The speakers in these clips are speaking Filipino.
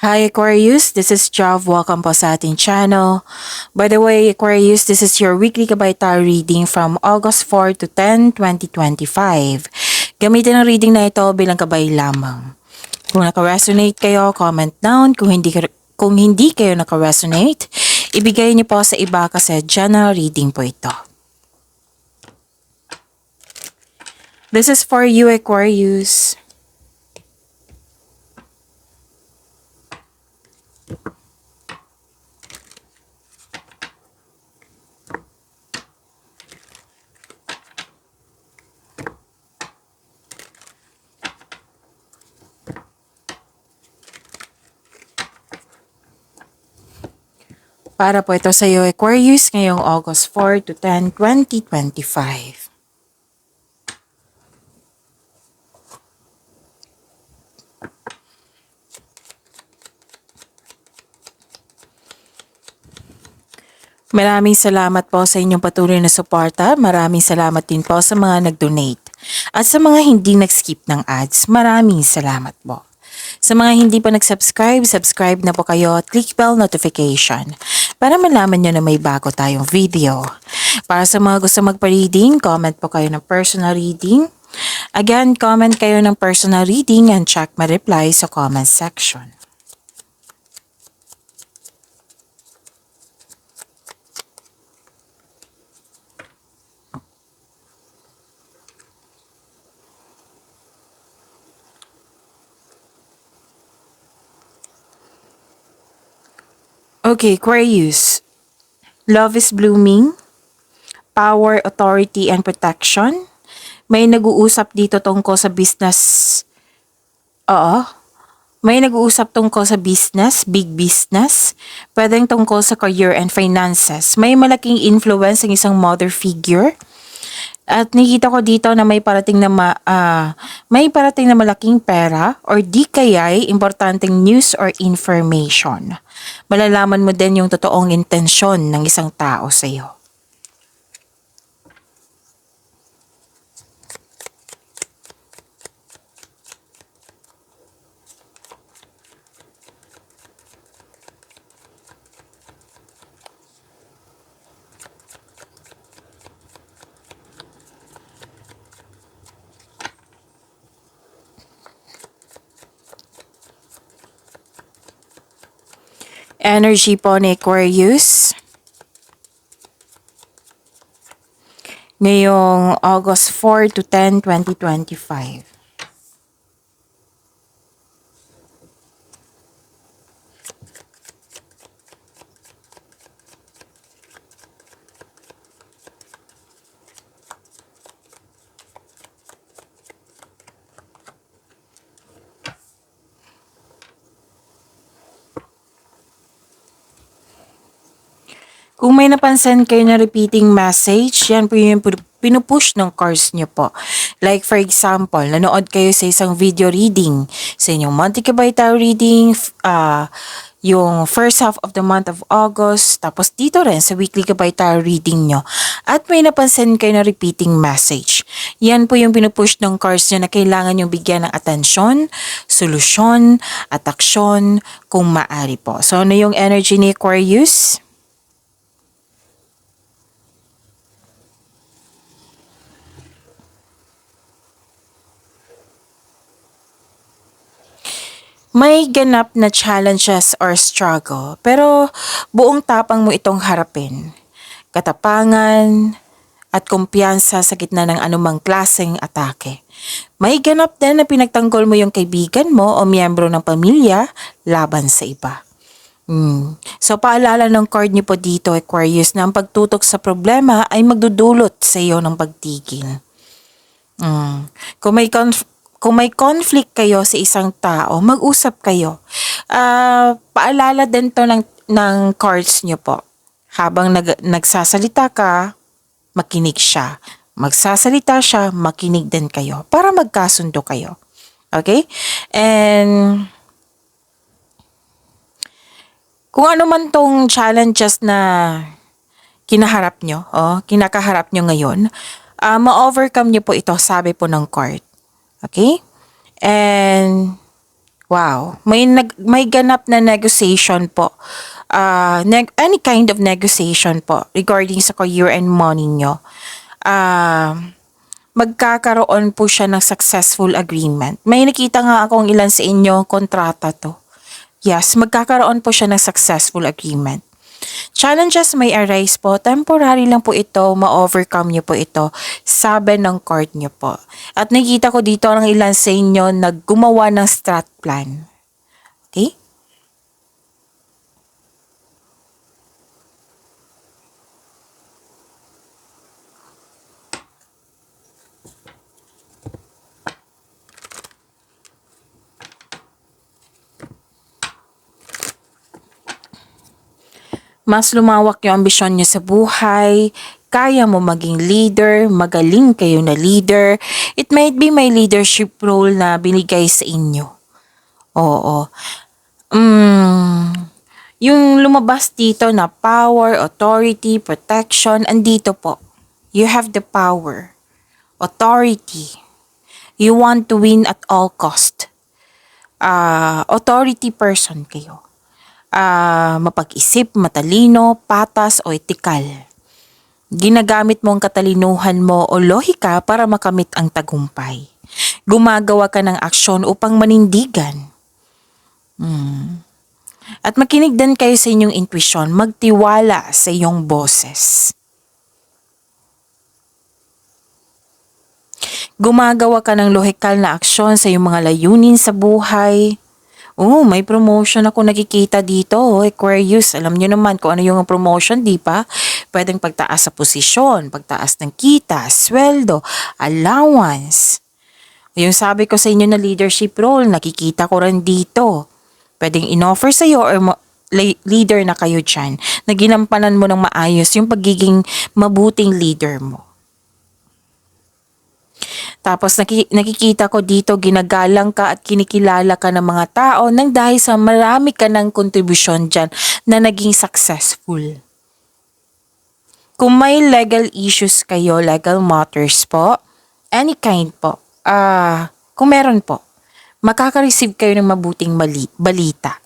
Hi Aquarius, this is Jav. Welcome po sa ating channel. By the way, Aquarius, this is your weekly Kabayta reading from August 4 to 10, 2025. Gamitin ang reading na ito bilang kabay lamang. Kung naka-resonate kayo, comment down. Kung hindi kayo naka-resonate, ibigay niyo po sa iba kasi general reading po ito. This is for you, Aquarius. Para po ito sa iyo, Aquarius, ngayong August 4 to 10, 2025. Maraming salamat po sa inyong patuloy na suporta. Maraming salamat din po sa mga nag-donate. At sa mga hindi nag-skip ng ads, maraming salamat po. Sa mga hindi pa nag-subscribe, subscribe na po kayo at click bell notification para malaman nyo na may bago tayong video. Para sa mga gusto magpa-reading, comment po kayo ng personal reading. Again, comment kayo ng personal reading and check my reply sa comment section. Okay, Aquarius. Love is blooming. Power, authority, and protection. May nag-uusap dito tungkol sa business. May nag-uusap tungkol sa business, big business. Pwedeng tungkol sa career and finances. May malaking influence ng isang mother figure. At nakita ko dito na may parating na malaking pera or di kaya'y importanteng news or information. Malalaman mo din yung totoong intensyon ng isang tao sa iyo. Energy po ni Aquarius. Ngayong August 4 to 10, 2025. Kung may napansin kayo na repeating message, yan po yung pinupush ng cards nyo po. Like for example, nanood kayo sa isang video reading, sa inyong monthly Kabayta reading, yung first half of the month of August, tapos dito rin sa weekly Kabayta reading nyo. At may napansin kayo na repeating message. Yan po yung pinupush ng cards nyo na kailangan yung bigyan ng atensyon, solusyon, at aksyon kung maaari po. So ano yung energy ni Aquarius? May ganap na challenges or struggle, pero buong tapang mo itong harapin. Katapangan at kumpiyansa sa gitna ng anumang klaseng atake. May ganap din na pinagtanggol mo yung kaibigan mo o miyembro ng pamilya laban sa iba. So paalala ng card niyo po dito, Aquarius, na ang pagtutok sa problema ay magdudulot sa iyo ng pagtigil. Kung may conflict kayo sa isang tao, mag-usap kayo. Paalala din to ng cards nyo po. Habang nagsasalita ka, makinig siya. Magsasalita siya, makinig din kayo. Para magkasundo kayo. Okay? And kung ano man tong challenges na kinakaharap nyo ngayon, ma-overcome nyo po ito, sabi po ng card. Okay? And Wow, may ganap na negotiation po. Any kind of negotiation po regarding sa career and money nyo. Magkakaroon po siya ng successful agreement. May nakita nga akong ilan sa inyo kontrata to. Yes, magkakaroon po siya ng successful agreement. Challenges may arise po. Temporary lang po ito. Ma-overcome nyo po ito. 7 ng card nyo po. At nakita ko dito ng ilan sa inyo na gumawa ng strat plan. Okay? Mas lumawak yung ambisyon nyo sa buhay, kaya mo maging leader, magaling kayo na leader. It might be may leadership role na binigay sa inyo. Oo. Yung lumabas dito na power, authority, protection, andito po. You have the power, authority. You want to win at all cost. Authority person kayo. Mapag-isip, matalino, patas o etikal. Ginagamit mo ang katalinuhan mo o lohika para makamit ang tagumpay. Gumagawa ka ng aksyon upang manindigan. At makinig din kayo sa inyong intuition, magtiwala sa iyong boses. Gumagawa ka ng lohikal na aksyon sa iyong mga layunin sa buhay. May promotion ako nakikita dito, Aquarius. Alam niyo naman kung ano yung promotion, di ba? Pwedeng pagtaas sa posisyon, pagtaas ng kita, sweldo, allowance. Yung sabi ko sa inyo na leadership role, nakikita ko rin dito. Pwedeng in-offer sa iyo or leader na kayo dyan, na ginampanan mo ng maayos yung pagiging mabuting leader mo. Tapos nakikita ko dito, ginagalang ka at kinikilala ka ng mga tao nang dahil sa marami ka ng kontribusyon dyan na naging successful. Kung may legal issues kayo, legal matters po, any kind po, kung meron po, makaka-receive kayo ng mabuting balita.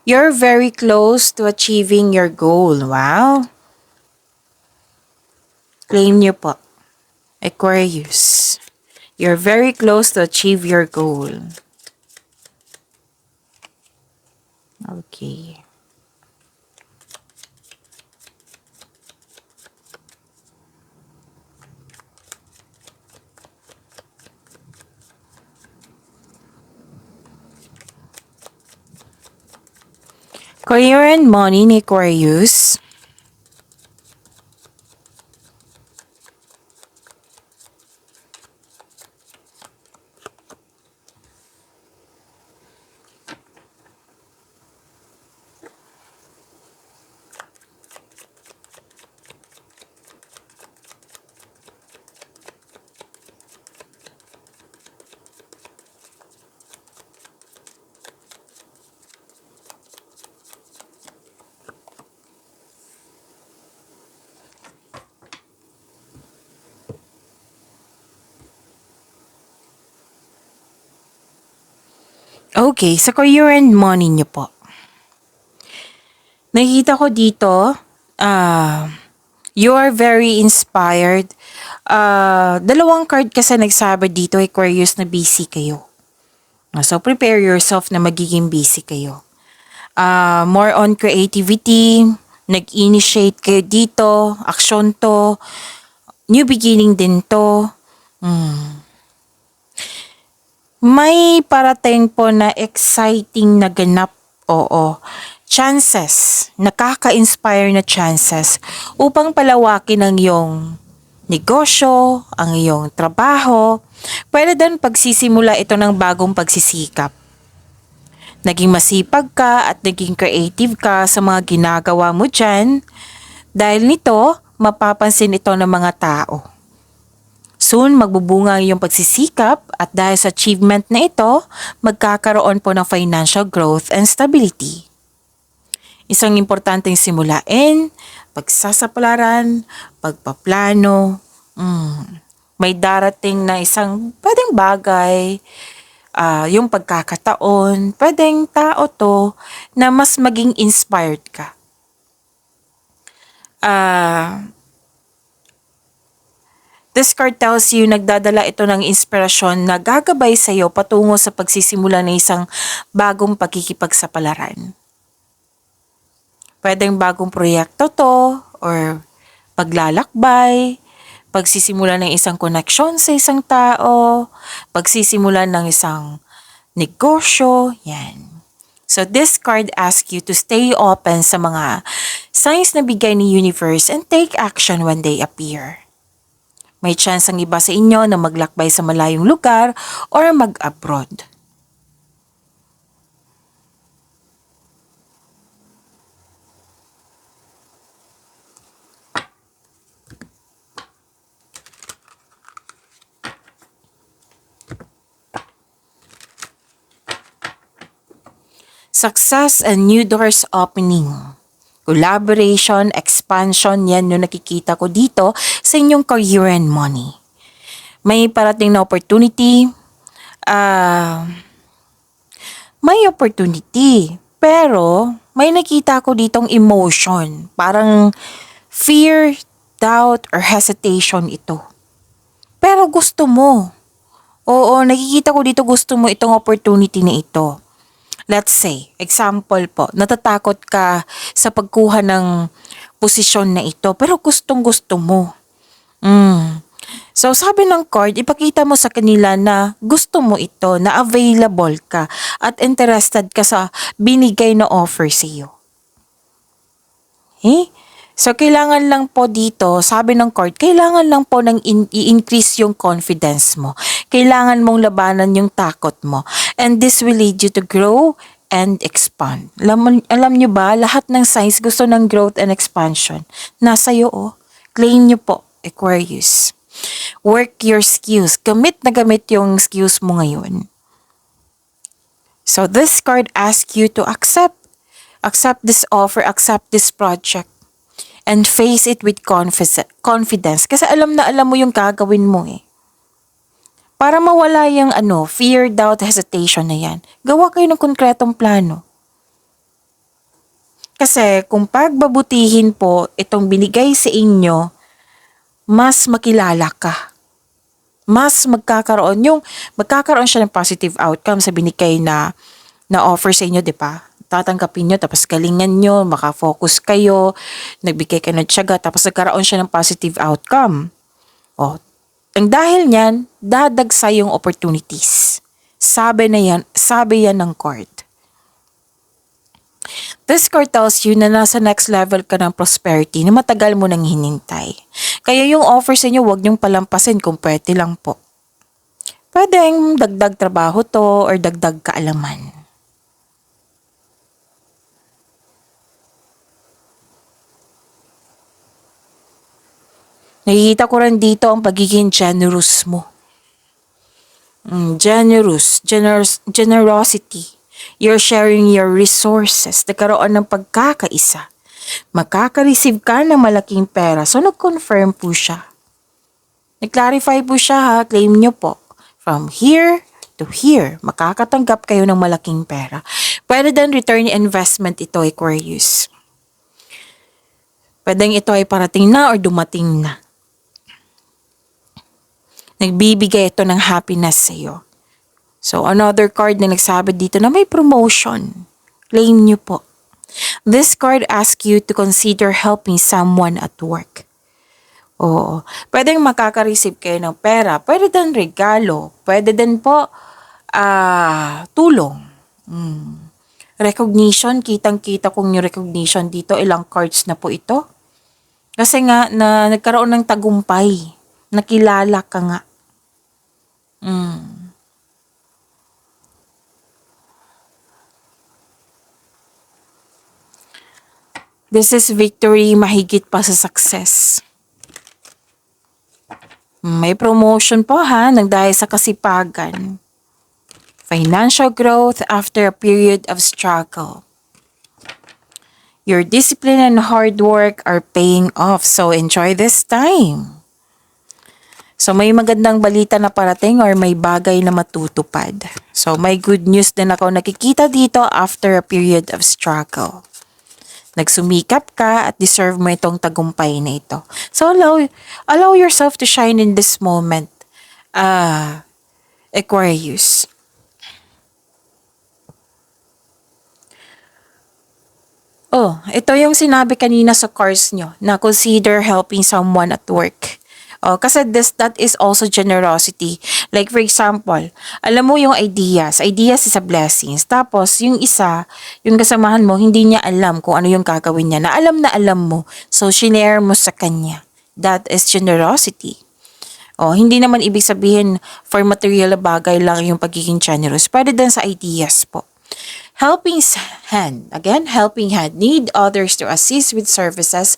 You're very close to achieving your goal. Wow. Claim niyo po. Aquarius. You're very close to achieve your goal. Okay. Career and money ni Aquarius. Okay, sa career and money niyo po. Nakikita ko dito, you are very inspired. Dalawang card kasi nagsabi dito, Aquarius, na busy kayo. So, prepare yourself na magiging busy kayo. More on creativity, nag-initiate kayo dito, aksyon to, new beginning din to. May parating po na exciting na ganap, chances, nakaka-inspire na chances upang palawakin ang iyong negosyo, ang iyong trabaho. Pwede din pagsisimula ito ng bagong pagsisikap. Naging masipag ka at naging creative ka sa mga ginagawa mo dyan. Dahil nito, mapapansin ito ng mga tao. Soon, magbubunga ang iyong pagsisikap at dahil sa achievement na ito, magkakaroon po ng financial growth and stability. Isang importanteng simulain, pagsasapalaran, pagpaplano, may darating na isang pwedeng bagay, yung pagkakataon, pwedeng tao to na mas maging inspired ka. This card tells you nagdadala ito ng inspirasyon na gagabay sa iyo patungo sa pagsisimula ng isang bagong pagkikipagsapalaran. Pwedeng bagong proyekto to or paglalakbay, pagsisimula ng isang koneksyon sa isang tao, pagsisimula ng isang negosyo, yan. So this card asks you to stay open sa mga signs na bigay ni universe and take action when they appear. May chance ang iba sa inyo na maglakbay sa malayong lugar or mag-abroad. Success and new doors opening. Collaboration, expansion, yan yung nakikita ko dito sa inyong career and money. May parating na opportunity, pero may nakita ko ditong emotion. Parang fear, doubt, or hesitation ito. Pero gusto mo. Oo, nakikita ko dito gusto mo itong opportunity na ito. Let's say, example po, natatakot ka sa pagkuha ng posisyon na ito, pero gustong-gusto mo. So, sabi ng card, ipakita mo sa kanila na gusto mo ito, na available ka, at interested ka sa binigay na offer sa iyo. Okay? So, kailangan lang po dito, sabi ng card, kailangan lang po ng i-increase yung confidence mo. Kailangan mong labanan yung takot mo. And this will lead you to grow and expand. Alam nyo ba, lahat ng signs gusto ng growth and expansion. Nasa iyo, oh. Claim nyo po, Aquarius. Work your skills. Gamit na gamit yung skills mo ngayon. So, this card asks you to accept this offer, accept this project. And face it with confidence. Kasi alam na alam mo yung gagawin mo eh. Para mawala yung fear, doubt, hesitation na yan. Gawa kayo ng konkretong plano. Kasi kung pagbabutihin po itong binigay sa inyo, mas makilala ka. Mas magkakaroon siya ng positive outcome sa binigay na offer sa inyo, di ba? Tatanggapin nyo, tapos galingan nyo, makafocus kayo, nagbigay kayo ng tiyaga, tapos nagkaroon siya ng positive outcome. O, ang dahil niyan, dadagsa yung opportunities. Sabi yan ng card. This card tells you na nasa next level ka ng prosperity na matagal mo nang hinintay. Kaya yung offer sa inyo, huwag niyong palampasin kung pwede lang po. Pwedeng dagdag trabaho to or dagdag kaalaman. Nakikita ko rin dito ang pagiging generous mo. Generosity. You're sharing your resources. Nagkaroon ng pagkakaisa. Makaka-receive ka ng malaking pera. So, nag-confirm po siya. Nag-clarify po siya ha. Claim nyo po. From here to here, makakatanggap kayo ng malaking pera. Pwede din return investment ito, Aquarius. Pwedeng ito ay parating na or dumating na. Nagbibigay ito ng happiness sa iyo. So, another card na nagsabi dito na may promotion. Claim nyo po. This card asks you to consider helping someone at work. Oo. Pwedeng makaka-receive kayo ng pera. Pwede din regalo. Pwede din po tulong. Recognition. Kitang-kita kong yung recognition dito. Ilang cards na po ito. Kasi nga, na nagkaroon ng tagumpay. Nakilala ka nga. This is victory mahigit pa sa success. May promotion po ha, nang dahil sa kasipagan. Financial growth after a period of struggle. Your discipline and hard work are paying off, so enjoy this time. So may magandang balita na parating or may bagay na matutupad. So may good news din ako nakikita dito after a period of struggle. Nagsumikap ka at deserve mo itong tagumpay na ito. So allow yourself to shine in this moment. Aquarius. Oh, ito yung sinabi kanina sa cards nyo na consider helping someone at work. Oh, kasi that is also generosity. Like for example, alam mo yung ideas. Ideas is a blessings. Tapos yung isa, yung kasamahan mo, hindi niya alam kung ano yung gagawin niya. Na alam mo. So, shinare mo sa kanya. That is generosity. Oh, hindi naman ibig sabihin for material na bagay lang yung pagiging generous. Pwede din sa ideas po. Helping hand. Again, helping hand. Need others to assist with services.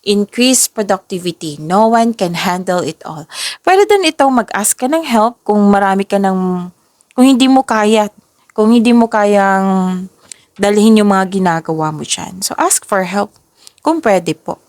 Increase productivity. No one can handle it all. Pwede din itong mag-ask ka ng help kung marami ka ng, kung hindi mo kaya, kung hindi mo kayang dalhin yung mga ginagawa mo dyan. So, ask for help kung pwede po.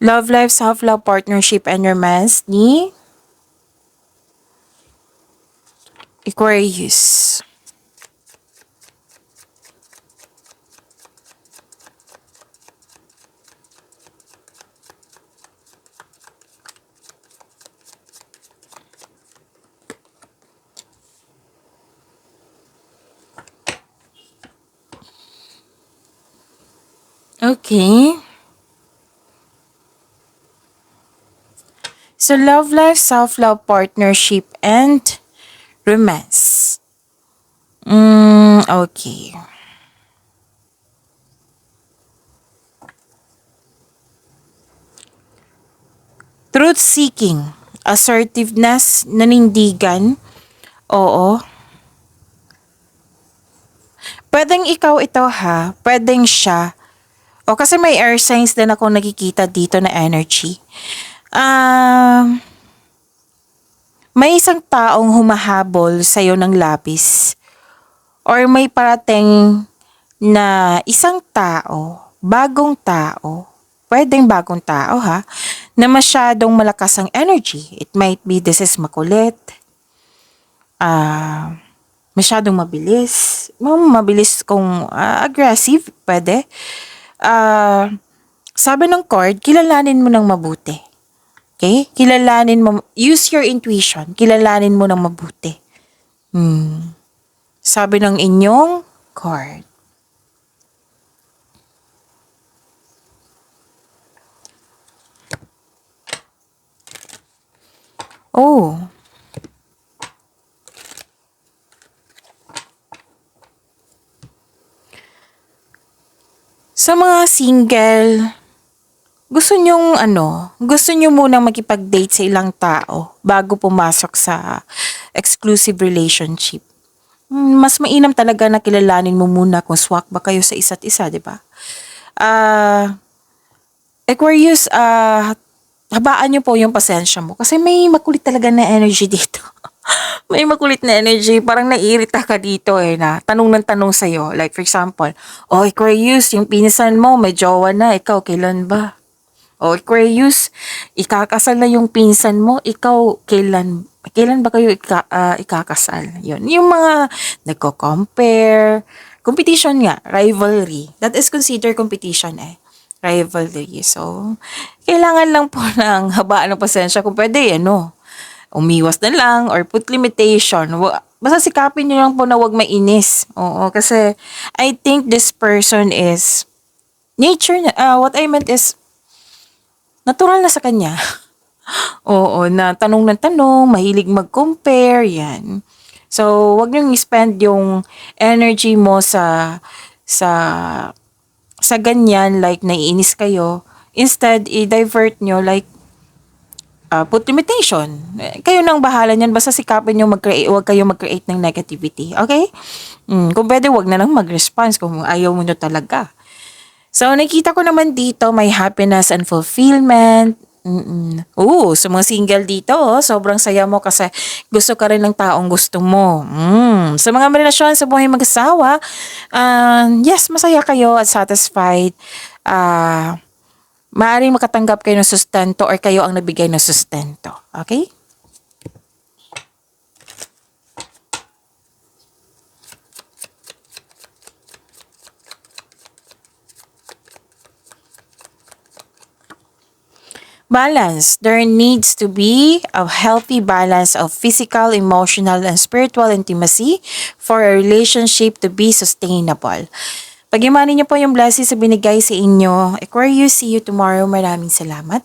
Love life, self-love, partnership, and romance ni Aquarius. Okay. So, love life, self-love, partnership, and romance. Okay. Truth-seeking, assertiveness, nanindigan, oo. Pwedeng ikaw ito ha, pwedeng siya. O kasi may air signs din ako nakikita dito na energy. May isang taong humahabol sa'yo ng labis. Or may parating na isang tao, bagong tao, pwedeng bagong tao ha, na masyadong malakas ang energy. It might be this is makulit, masyadong mabilis, mabilis kung aggressive, pwede. Sabi ng card, kilalanin mo ng mabuti. Okay? Kilalanin mo, use your intuition, kilalanin mo ng mabuti. Sabi ng inyong card. Oh. Sa mga single, gusto nyo munang makipag-date sa ilang tao bago pumasok sa exclusive relationship. Mas mainam talaga na kilalanin mo muna kung swak ba kayo sa isa't isa, di ba? Aquarius, habaan nyo po yung pasensya mo kasi may makulit talaga na energy dito. May makulit na energy, parang naiirita ka dito na tanong ng tanong sa'yo. Like for example, Aquarius, yung pinsan mo, may jowa na, ikaw, kailan ba? Aquarius, ikakasal na yung pinsan mo, ikaw, kailan ba kayo ikakasal? Yun. Yung mga nagko-compare, competition nga, rivalry. That is considered competition rivalry. So, kailangan lang po ng habaan ng pasensya kung pwede, umiwas na lang or put limitation. Basta sikapin nyo lang po na wag mainis. Oo, kasi I think this person is nature what I meant is natural na sa kanya. Oo, na tanong ng tanong, mahilig mag-compare, yan. So, wag nyo i-spend yung energy mo sa sa ganyan, like naiinis kayo, instead, i-divert nyo, like, put limitation. Kayo nang bahala niyan, basta sikapin nyo mag-create, huwag kayo mag-create ng negativity. Okay? Kung pwede, huwag na lang mag-response kung ayaw mo nyo talaga. So, nakita ko naman dito, may happiness and fulfillment. Sa mga single dito, sobrang saya mo kasi gusto ka rin ng taong gusto mo. Sa mga relasyon sa buhay mag-asawa, yes, masaya kayo at satisfied. Maaaring makatanggap kayo ng sustento or kayo ang nabigay ng sustento. Okay? Balance. There needs to be a healthy balance of physical, emotional, and spiritual intimacy for a relationship to be sustainable. Pag-imanin niyo po yung blessings na binigay sa inyo. Aquarius, see you tomorrow. Maraming salamat.